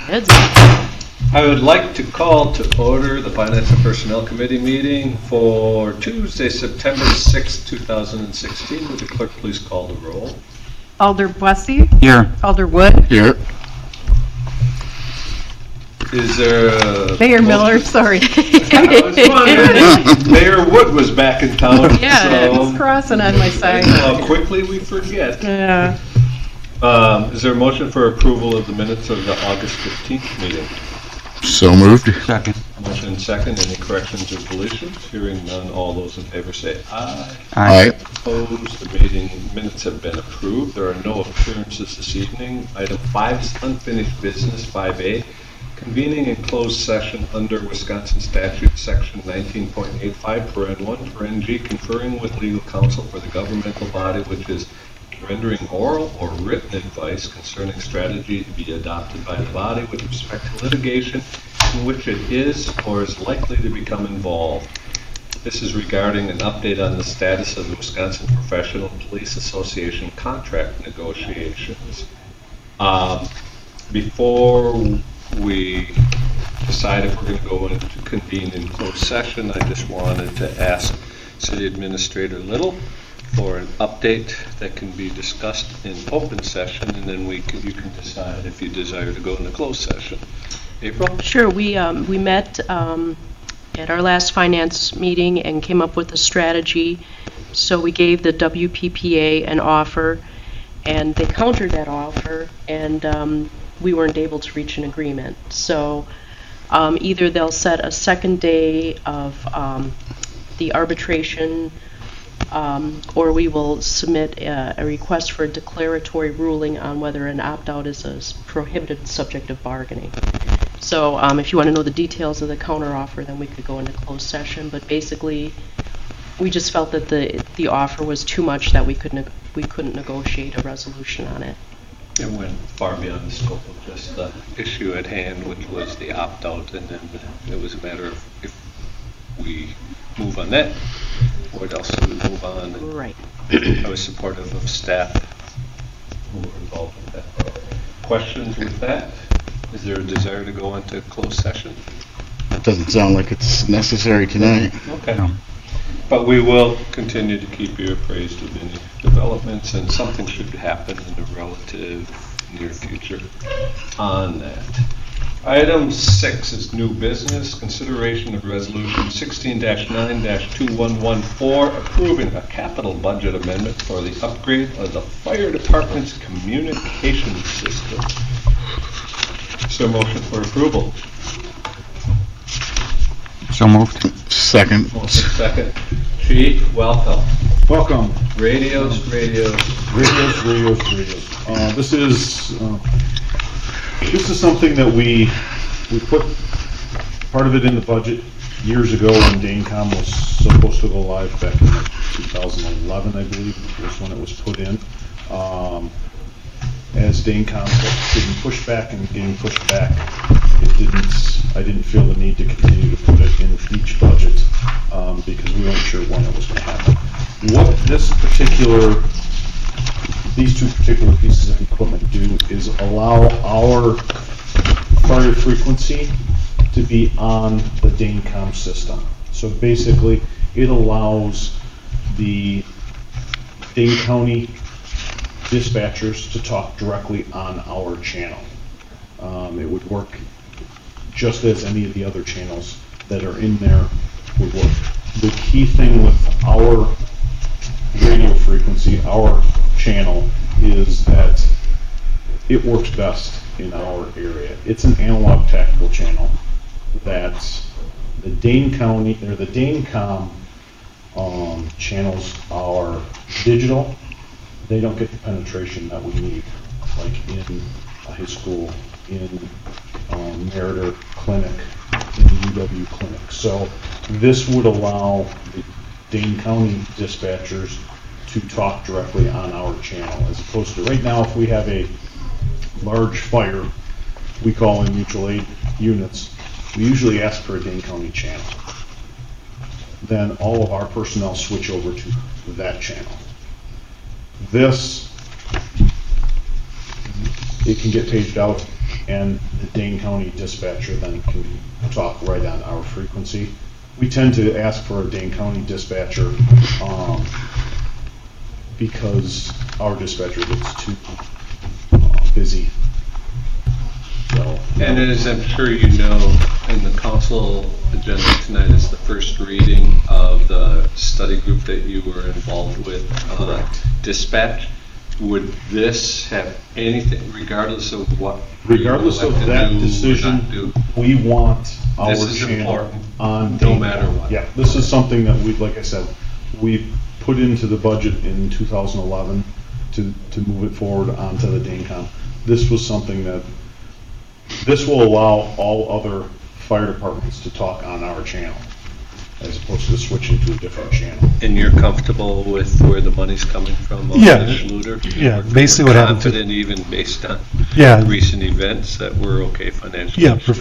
Heads. I would like to call to order the Finance and Personnel Committee meeting for Tuesday, September 6, 2016. Would the clerk please call the roll? Alder Bussey. Here. Alder Wood. Here. Is there a... Mayor Miller, sorry. Mayor Wood was back in town. Yeah, so it's crossing on my side. How quickly we forget. Yeah. Is there a motion for approval of the minutes of the August 15th meeting? So moved. Second. Motion and second. Any corrections or deletions? Hearing none, all those in favor say aye. Aye. Opposed? The meeting minutes have been approved. There are no appearances this evening. Item 5 is unfinished business. 5A, convening in closed session under Wisconsin statute section 19.85 paren 1 paren G, conferring with legal counsel for the governmental body which is rendering oral or written advice concerning strategy to be adopted by the body with respect to litigation in which it is or is likely to become involved. This is regarding an update on the status of the Wisconsin Professional Police Association contract negotiations. Before we decide if we're going to go into convene in closed session, I just wanted to ask City Administrator Little for an update that can be discussed in open session, and then you can decide if you desire to go into closed session. April? Sure. We met at our last finance meeting and came up with a strategy. So we gave the WPPA an offer, and they countered that offer, and we weren't able to reach an agreement. So either they'll set a second day of the arbitration, or we will submit a request for a declaratory ruling on whether an opt-out is a prohibited subject of bargaining. So if you want to know the details of the counteroffer, then we could go into closed session. But basically, we just felt that the offer was too much that we couldn't negotiate a resolution on it. It went far beyond the scope of just the issue at hand, which was the opt-out, and then it was a matter of if we move on that, what else do we move on? And right. I was supportive of staff who were involved with that. Questions with that? Is there a desire to go into closed session? It doesn't sound like it's necessary tonight. Okay. No. But we will continue to keep you appraised of any developments, and something should happen in the relative near future on that. Item 6 is new business, consideration of resolution 16-9-2114, approving a capital budget amendment for the upgrade of the fire department's communication system. So motion for approval. So moved. Second. Motion second. Chief, welcome. Welcome. Radios. This is something that we put part of it in the budget years ago when DaneCom was supposed to go live back in 2011, I believe, was when it was put in. As DaneCom kept getting pushed back, I didn't feel the need to continue to put it in each budget because we weren't sure when it was going to happen. What these two particular pieces of equipment do is allow our fire frequency to be on the DaneCom system. So basically, it allows the Dane County dispatchers to talk directly on our channel. It would work just as any of the other channels that are in there would work. The key thing with our radio frequency, our channel, is that it works best in our area. It's an analog tactical channel that the Dane County or the DaneCom channels are digital. They don't get the penetration that we need, like in a high school, in Meritor Clinic, in the UW Clinic. So this would allow the Dane County dispatchers to talk directly on our channel, as opposed to right now, if we have a large fire, we call in mutual aid units, we usually ask for a Dane County channel. Then all of our personnel switch over to that channel. This, it can get paged out, and the Dane County dispatcher then can talk right on our frequency. We tend to ask for a Dane County dispatcher because our dispatcher gets too busy. So, And as I'm sure you know, in the council agenda tonight is the first reading of the study group that you were involved with, dispatch. Would this have anything, regardless of what? regardless of that decision, we want our This is channel important, on no Dane matter County. what. Yeah, this is something that we, like I said, we put into the budget in 2011 to move it forward onto the DaneCom. This was something that, this will allow all other fire departments to talk on our channel, as opposed to switching to a different channel. And you're comfortable with where the money's coming from on Yeah. the Schluter? Yeah, We're basically what happened to- confident, even based on Yeah, recent events, that we're okay financially? yeah, for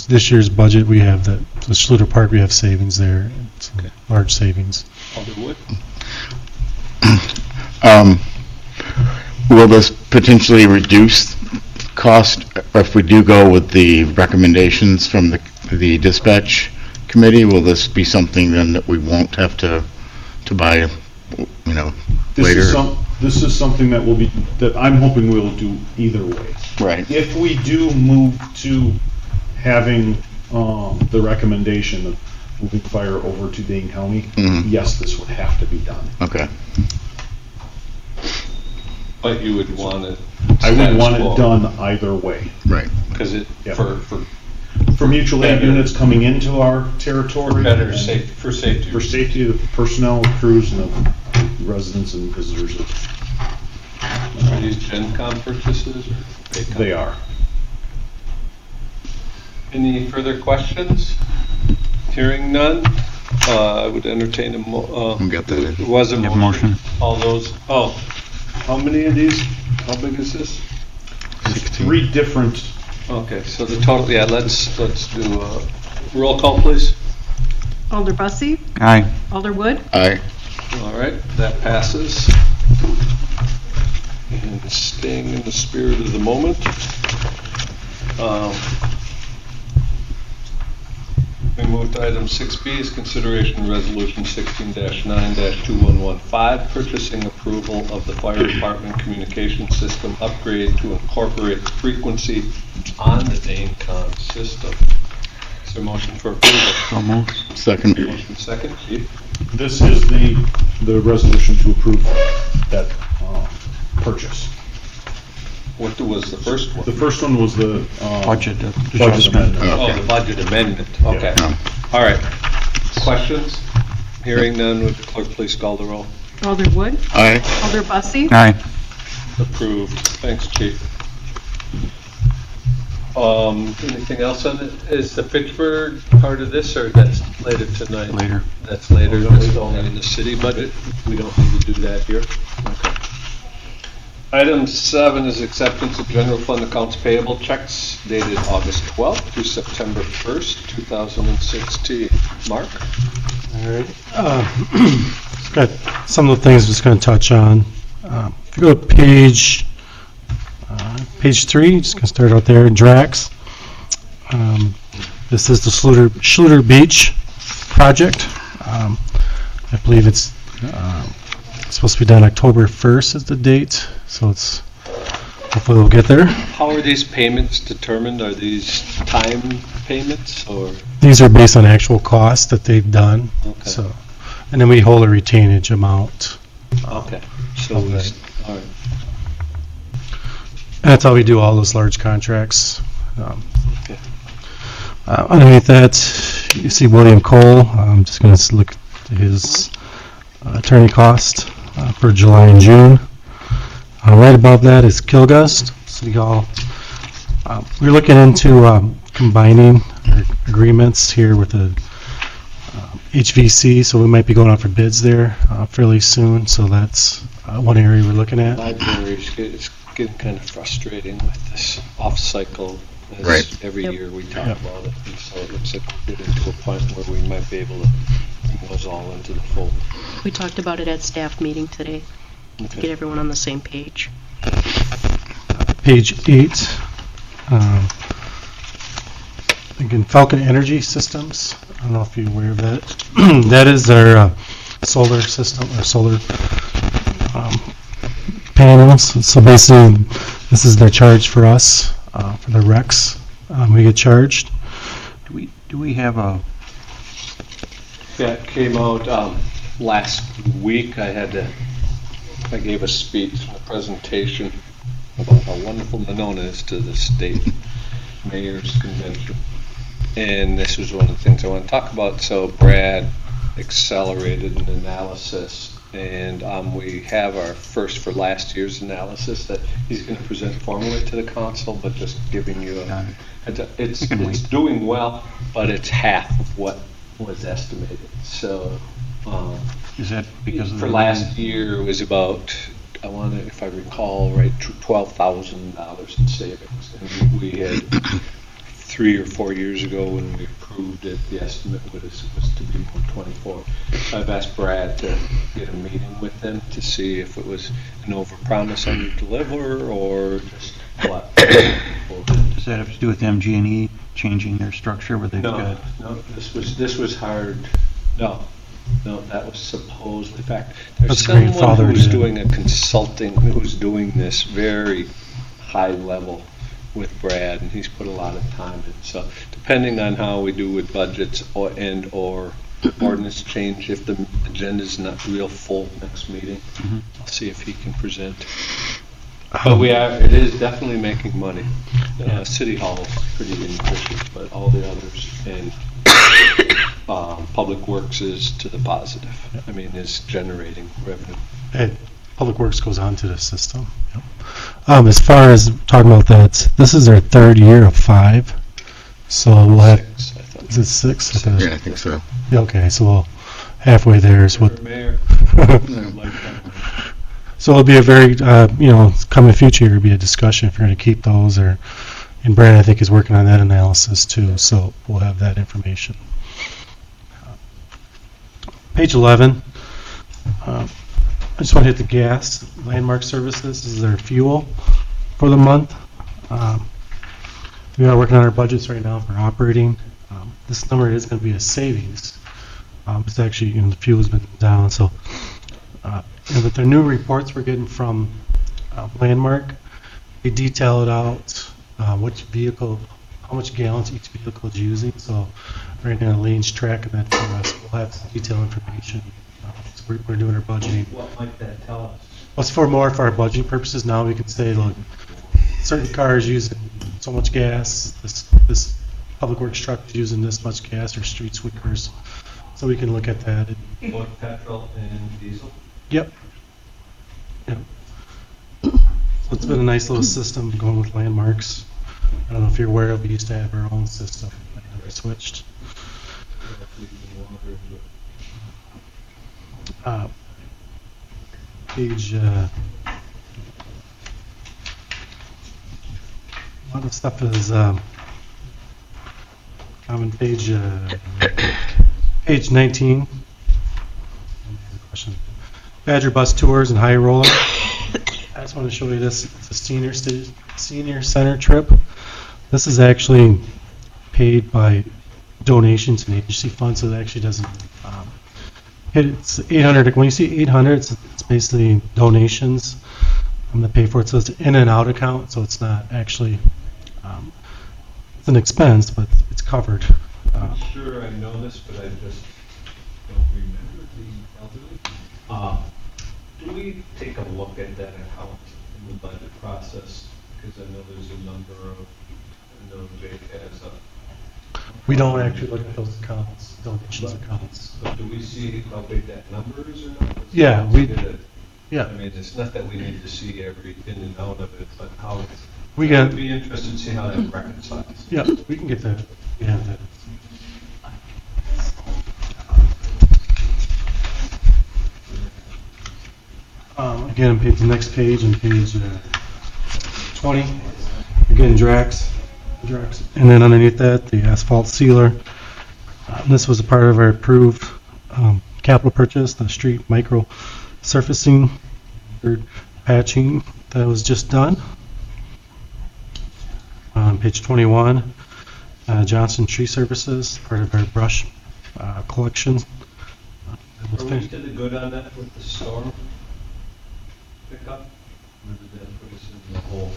this year's budget, we have the Schluter Park, we have savings there, it's Okay. large savings. Alderwood? Will this potentially reduce cost if we do go with the recommendations from the dispatch committee? Will this be something then that we won't have to buy, later? This is something that will be, that I'm hoping we'll do either way. Right. If we do move to having the recommendation of moving fire over to Dane County, yes, this would have to be done. Okay. But you would want it I would want status it quo, done either way. Right. because it, Yeah. for For mutual aid Better. units coming into our territory. better and safety, for safety. For safety of the personnel, crews, and the residents and visitors. Are these Gen Com purchases or Paycom? They are. Any further questions? Hearing none, I would entertain a We got that in. There was a You have motion. motion? All those, how many of these? How big is this? There's 3 different, Okay, so the total, yeah, let's do roll call, please. Alder Bussey? Aye. Alder Wood? Aye. All right, that passes. And staying in the spirit of the moment, we move to item 6B is consideration of resolution 16-9-2115, purchasing approval of the fire department communication system upgrade to incorporate frequency on the DaneCom system. Is there a motion for approval? So moved. Second. Motion second, Chief. this is the resolution to approve that purchase. What was the first one? The first one was the Budget budget amendment. Oh, the budget amendment, okay. Yeah. All right. Questions? Hearing none, would the clerk please call the roll? Alder Wood? Aye. Alder Bussey? Aye. Approved. Thanks, Chief. Anything else on it? Is the Fitchburg part of this, or that's later tonight? Later. That's later, this is only in the city budget? We don't need to do that here? Okay. Item 7 is acceptance of general fund accounts payable checks dated August 12th through September 1st, 2016. Mark? All right. It's got some of the things I'm just going to touch on. If you go to page 3, just going to start out there, Drax. This is the Schluter Beach project. I believe it's supposed to be done October 1st is the date, so it's hopefully we'll get there. How are these payments determined? Are these time payments or? These are based on actual costs that they've done. Okay. So, and then we hold a retainage amount. Okay. So, Okay. all right. And that's how we do all those large contracts. Okay. Underneath that, you see William Cole. I'm just going to look at his attorney cost for July and June. Right above that is Kilgust City Hall. We're looking into combining our agreements here with the HVC, so we might be going out for bids there fairly soon. So that's one area we're looking at. Libraries, it's getting kind of frustrating with this off-cycle. As Right. every Yep. year we talk Yep. about it, and so it looks like we're getting to a point where we might be able to bring those all into the fold. We talked about it at staff meeting today, to get Okay. everyone on the same page. Page 8, Again, Falcon Energy Systems. I don't know if you're aware of that. That is our solar system, or solar panels. So basically, this is their charge for us, for the RECs. We get charged. Do we have a? That came out last week. I gave a speech, a presentation about how wonderful Monona is to the state mayor's convention. And this was one of the things I want to talk about. So Brad accelerated an analysis, and we have our first for last year's analysis that he's going to present formally to the council, but just giving you it's doing well, but it's half of what was estimated. So Is that because of for last year it was about, if I recall right, $12,000 in savings, and we had 3 or 4 years ago when we approved it, the estimate was to be 24. I've asked Brad to get a meeting with them to see if it was an overpromise under deliver or just what. Does that have to do with MG&E changing their structure where they've got? No, this was hard. No, that was supposed. In fact, there's someone who's doing a consulting, who's doing this very high level with Brad, and he's put a lot of time in. So depending on how we do with budgets or ordinance change, if the agenda's not real full next meeting, I'll see if he can present. But it is definitely making money. City Hall is pretty inefficient, but all the others, and Public Works is to the positive. I mean, is generating revenue. And Public Works goes on to the system. Yep. As far as talking about that, this is our 3rd year of 5. So we'll have, 6, I thought. is it 6? Yeah, I think so. Yeah, okay, so we'll halfway there is what. Mayor. So it'll be a very, coming future year, it'll be a discussion if you're going to keep those, and Brad, I think, is working on that analysis too, so we'll have that information. Page 11, I just want to hit the gas. Landmark Services, this is their fuel for the month. We are working on our budgets right now for operating. This number is going to be a savings. It's actually, the fuel has been down, so with their new reports we're getting from Landmark, they detail it out, which vehicle, how much gallons each vehicle is using. So right now, Lane's tracking that for us. We'll have some detailed information. So we're doing our budgeting. What might that tell us? Well, it's for our budgeting purposes. Now we can say, look, certain cars using so much gas. This Public Works truck is using this much gas, or street sweepers. So we can look at that. Both petrol and diesel? Yep. So it's been a nice little system going with Landmarks. I don't know if you're aware of, we used to have our own system, but we switched. Page, a lot of stuff is on page 19. Badger Bus Tours and High Roller. I just want to show you this. It's a senior center trip. This is actually paid by donations and agency funds, so it actually doesn't hit. It's 800. When you see 800, it's basically donations that pay for it. So it's an in and out account, so it's not actually it's an expense, but it's covered. I'm sure I know this, but I just don't remember the elderly. Do we take a look at that account in the budget process? Because I know there's a number of, I know Jake has a. We don't actually look at those accounts, donations accounts. But do we see how big that number is or not? Yeah, I mean, it's not that we need to see every in and out of it, but how it's. We I got. would be interested to see how that reconciles. Yeah, we can get that. Yeah, that. Again, on the next page, on page 20, again, Drax, and then underneath that, the asphalt sealer. This was a part of our approved capital purchase, the street micro surfacing or patching that was just done. Page 21, Johnson Tree Services, part of our brush collection. Are we to the good on that with the storm pickup? Or did that put us in the hole?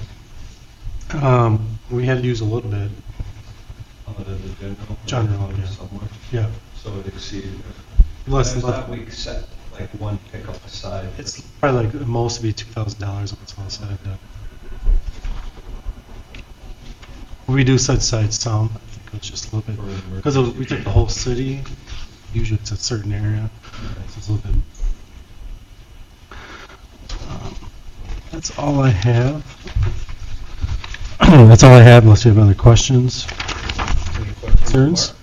We had to use a little bit. Other than the general? General, yeah. Somewhere? Yeah. So it exceeded. Less I than thought we set like one pickup aside. It's probably like most would be $2,000 when it's all said and done. We do set aside some. I think it's just a little bit because we took the whole city. Usually it's a certain area. So it's a little bit. That's all I have. That's all I have. Unless you have other questions, concerns.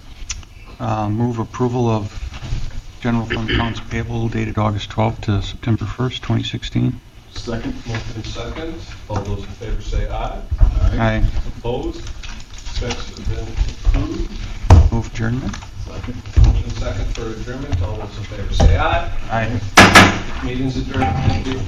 Move approval of general fund accounts payable dated August 12th to September 1st, 2016. Second. Moved in second. All those in favor say aye. Aye. Opposed? Checks have been approved. Move adjournment. Second. Moved in second for adjournment. All those in favor say aye. Aye. Meeting's adjourned. Thank you.